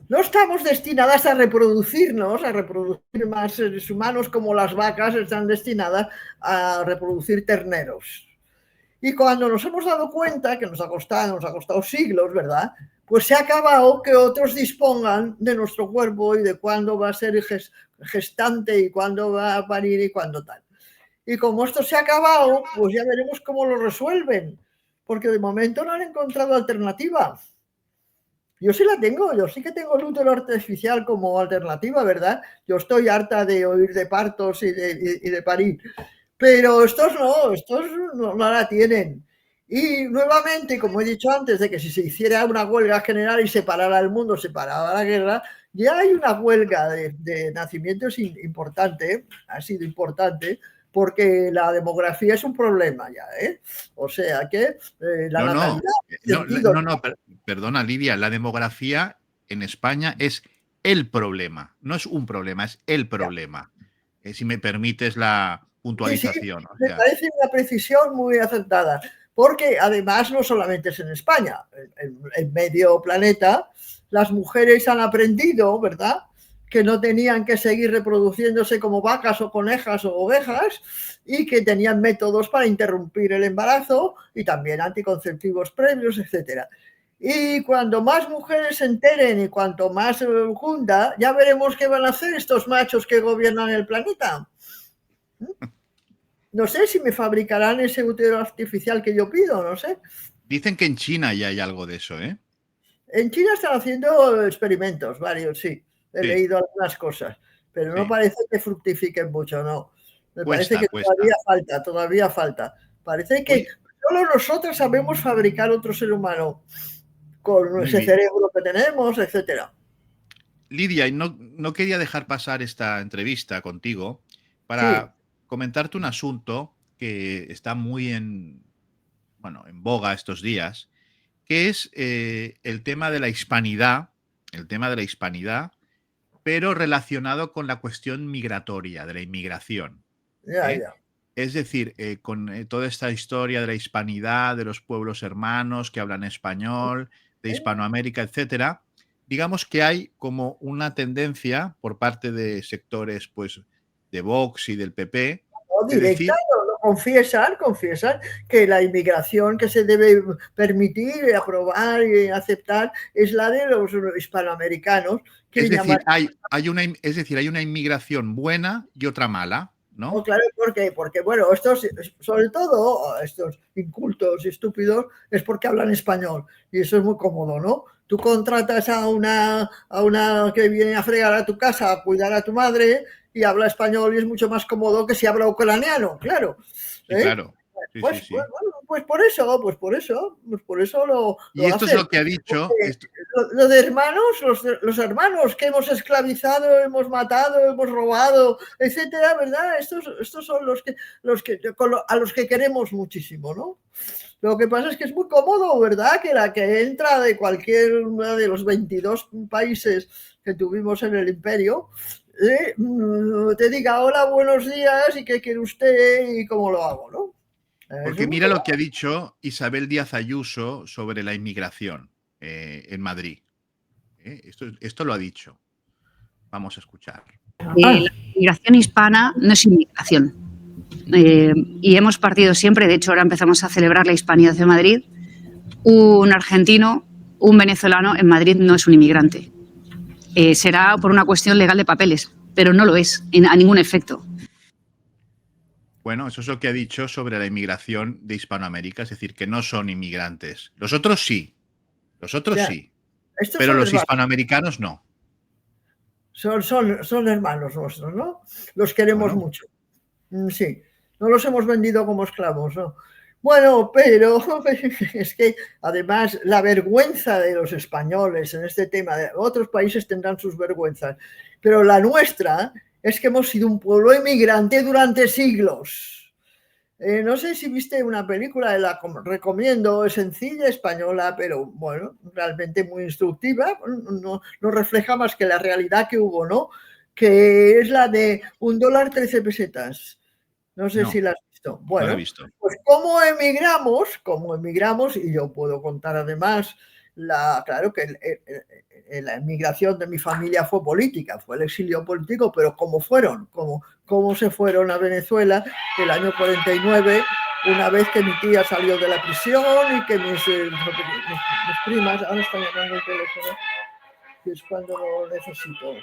No estamos destinadas a reproducirnos, a reproducir más seres humanos como las vacas están destinadas a reproducir terneros. Y cuando nos hemos dado cuenta, que nos ha costado siglos, ¿verdad? Pues se ha acabado que otros dispongan de nuestro cuerpo y de cuándo va a ser gestante y cuándo va a parir y cuándo tal. Y como esto se ha acabado, pues ya veremos cómo lo resuelven, porque de momento no han encontrado alternativa. Yo sí la tengo, yo sí que tengo el útero artificial como alternativa, ¿verdad? Yo estoy harta de oír de partos y de parir, pero estos no la tienen. Y nuevamente, como he dicho antes, de que si se hiciera una huelga general y se parara el mundo, se parara la guerra, ya hay una huelga de nacimientos importante, ha sido importante, porque la demografía es un problema ya, ¿eh? O sea que la natalidad... Perdona, Lidia, la demografía en España es el problema, no es un problema, es el problema. Si me permites la puntualización. Sí, me parece una precisión muy acertada, porque además no solamente es en España, en medio planeta las mujeres han aprendido, ¿verdad?, que no tenían que seguir reproduciéndose como vacas o conejas o ovejas y que tenían métodos para interrumpir el embarazo y también anticonceptivos previos, etcétera. Y cuando más mujeres se enteren y cuanto más cunda, ya veremos qué van a hacer estos machos que gobiernan el planeta. No sé si me fabricarán ese útero artificial que yo pido, no sé. Dicen que en China ya hay algo de eso, ¿eh? En China están haciendo experimentos, varios, sí. He Sí, leído algunas cosas, pero no sí. parece que fructifiquen mucho, no. Me parece Cuesta, que cuesta. todavía falta. Parece que Oye, solo nosotros sabemos fabricar otro ser humano con muy ese bien. cerebro que tenemos, etcétera. Lidia, y no quería dejar pasar esta entrevista contigo Sí, para comentarte un asunto que está muy bueno, en boga estos días, que es el tema de la hispanidad, pero relacionado con la cuestión migratoria, de la inmigración. ya, ¿Eh? ya. Es decir, con toda esta historia de la hispanidad, de los pueblos hermanos que hablan español, de Hispanoamérica, etcétera, digamos que hay como una tendencia por parte de sectores, pues, de Vox y del PP, No de directa, decir, no, confiesan que la inmigración que se debe permitir, aprobar y aceptar es la de los hispanoamericanos, que es llaman. decir, es decir, hay una inmigración buena y otra mala, Oh, ¿no? claro, porque, bueno, estos, sobre todo, estos incultos y estúpidos, es porque hablan español y eso es muy cómodo, ¿no? Tú contratas a una que viene a fregar a tu casa, a cuidar a tu madre y habla español y es mucho más cómodo que si habla ucraniano, claro. Sí, ¿Eh? claro. Sí, sí, Pues, sí. bueno, pues por eso Y lo esto es hacen. lo que ha dicho, Porque lo de hermanos, los hermanos que hemos esclavizado, hemos matado, hemos robado, etcétera, ¿verdad? Estos son a los que queremos muchísimo, ¿no? Lo que pasa es que es muy cómodo, ¿verdad? Que la que entra de cualquier uno de los 22 países que tuvimos en el imperio, te diga hola, buenos días y qué quiere usted y cómo lo hago, ¿no? Eso porque es muy mira lo que cómodo. ha dicho Isabel Díaz Ayuso sobre la inmigración en Madrid. Esto lo ha dicho. Vamos a escuchar. Ah, La inmigración hispana no es inmigración. Y hemos partido siempre, de hecho ahora empezamos a celebrar la Hispanidad de Madrid, un argentino, un venezolano en Madrid no es un inmigrante. Será por una cuestión legal de papeles, pero no lo es a ningún efecto. Bueno, eso es lo que ha dicho sobre la inmigración de Hispanoamérica, es decir, que no son inmigrantes. Los otros ya. sí, Estos pero son los hermanos. hispanoamericanos no. Son hermanos nuestros, ¿no? Los queremos Bueno, mucho. Sí, no los hemos vendido como esclavos, ¿no? Bueno, pero es que además la vergüenza de los españoles en este tema, de otros países tendrán sus vergüenzas, pero la nuestra es que hemos sido un pueblo emigrante durante siglos. No sé si viste una película, la recomiendo, es sencilla, española, pero bueno, realmente muy instructiva, no refleja más que la realidad que hubo, ¿no? Que es la de $1, 13 pesetas. No sé si no, la has visto. no lo he Bueno, visto. pues cómo emigramos, y yo puedo contar además, claro que la emigración de mi familia fue política, fue el exilio político, pero cómo se fueron a Venezuela el año 49, una vez que mi tía salió de la prisión y que mis primas, ahora están llamando el teléfono, que es cuando lo necesito.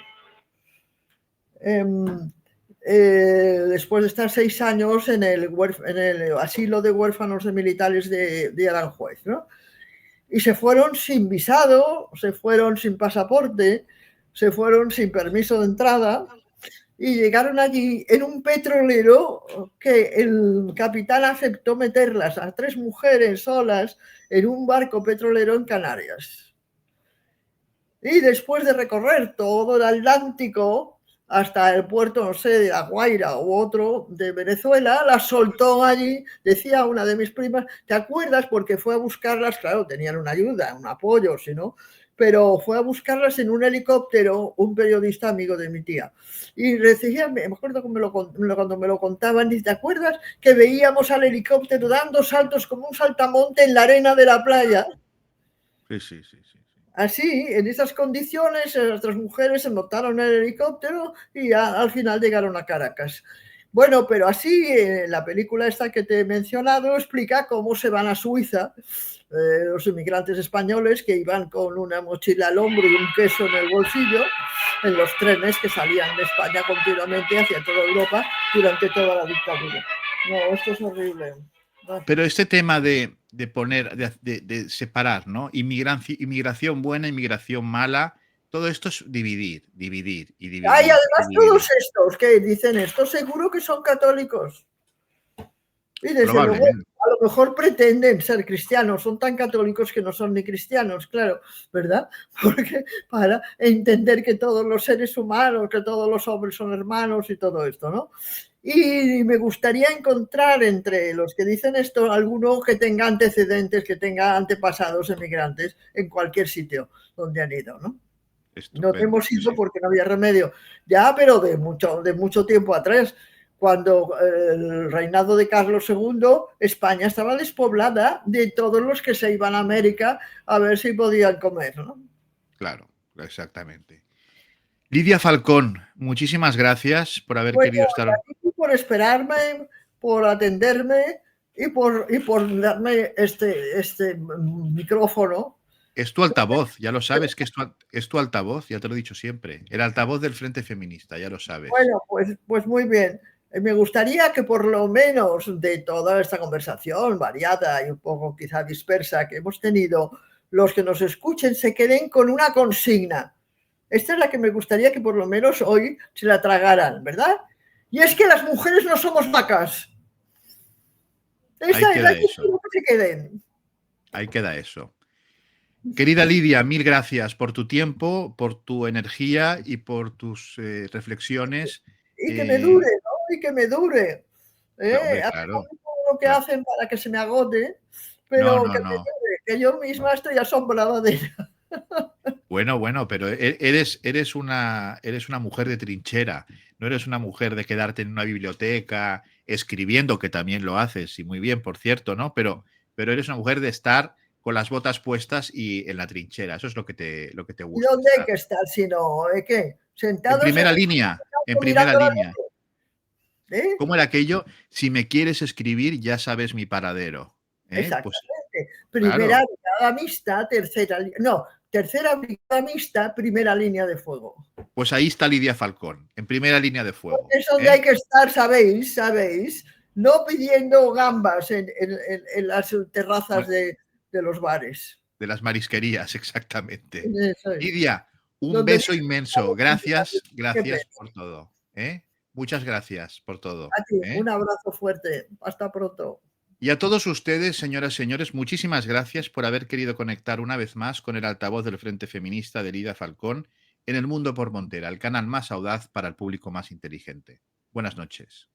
Después de estar 6 años en el asilo de huérfanos de militares de Aranjuez, ¿no? Y se fueron sin visado, se fueron sin pasaporte, se fueron sin permiso de entrada y llegaron allí en un petrolero que el capitán aceptó meterlas a 3 mujeres solas en un barco petrolero en Canarias. Y después de recorrer todo el Atlántico hasta el puerto, no sé, de La Guaira u otro de Venezuela, las soltó allí, decía una de mis primas, ¿te acuerdas? Porque fue a buscarlas, claro, tenían una ayuda, un apoyo, si no, pero fue a buscarlas en un helicóptero un periodista amigo de mi tía. Y decía, me acuerdo cuando me lo contaban, ¿te acuerdas que veíamos al helicóptero dando saltos como un saltamonte en la arena de la playa? Sí, sí, sí, sí. Así, en esas condiciones, nuestras mujeres se montaron en el helicóptero y al final llegaron a Caracas. Bueno, pero así la película esta que te he mencionado explica cómo se van a Suiza los inmigrantes españoles que iban con una mochila al hombro y un queso en el bolsillo en los trenes que salían de España continuamente hacia toda Europa durante toda la dictadura. No, esto es horrible. Pero este tema de poner, de separar, ¿no? Inmigración buena, inmigración mala, todo esto es dividir y dividir. Hay además dividir. todos estos que dicen esto, seguro que son católicos. Y desde luego, a lo mejor pretenden ser cristianos, son tan católicos que no son ni cristianos, claro, ¿verdad? Porque para entender que todos los seres humanos, que todos los hombres son hermanos y todo esto, ¿no? Y me gustaría encontrar entre los que dicen esto alguno que tenga antecedentes, que tenga antepasados emigrantes en cualquier sitio donde han ido, ¿no? No hemos ido porque no había remedio. Ya, pero de mucho tiempo atrás, cuando el reinado de Carlos II, España estaba despoblada de todos los que se iban a América a ver si podían comer, ¿no? Claro, exactamente. Lidia Falcón, muchísimas gracias por haber querido estar. Por esperarme, por atenderme y por darme este micrófono. Es tu altavoz, ya lo sabes que es tu altavoz, ya te lo he dicho siempre. El altavoz del Frente Feminista, ya lo sabes. Bueno, pues muy bien. Me gustaría que por lo menos de toda esta conversación variada y un poco quizá dispersa que hemos tenido, los que nos escuchen se queden con una consigna. Esta es la que me gustaría que por lo menos hoy se la tragaran, ¿verdad? Y es que las mujeres no somos vacas. Esta es la que quiero que se queden. Ahí queda eso. Querida Lidia, mil gracias por tu tiempo, por tu energía y por tus reflexiones. Y que me dure, ¿no? Y que me dure. Hombre, claro. Todo lo que hacen para que se me agote, pero que me dure, que yo misma estoy asombrada de ella. Bueno, pero eres una mujer de trinchera, no eres una mujer de quedarte en una biblioteca escribiendo, que también lo haces, y muy bien, por cierto, ¿no? Pero eres una mujer de estar con las botas puestas y en la trinchera, eso es lo que te gusta. ¿Y dónde hay que estar si no? ¿Qué? Sentados en primera línea. ¿Cómo era aquello? Si me quieres escribir, ya sabes mi paradero. Exactamente. Pues, primera brigada mixta, tercera brigada mixta, primera línea de fuego. Pues ahí está Lidia Falcón, en primera línea de fuego. Es donde hay que estar, sabéis, no pidiendo gambas en las terrazas de los bares. De las marisquerías, exactamente. Eso es. Lidia, un beso inmenso. Gracias por todo. Muchas gracias por todo. A ti, un abrazo fuerte. Hasta pronto. Y a todos ustedes, señoras y señores, muchísimas gracias por haber querido conectar una vez más con el altavoz del Frente Feminista de Lidia Falcón en El Mundo por Montera, el canal más audaz para el público más inteligente. Buenas noches.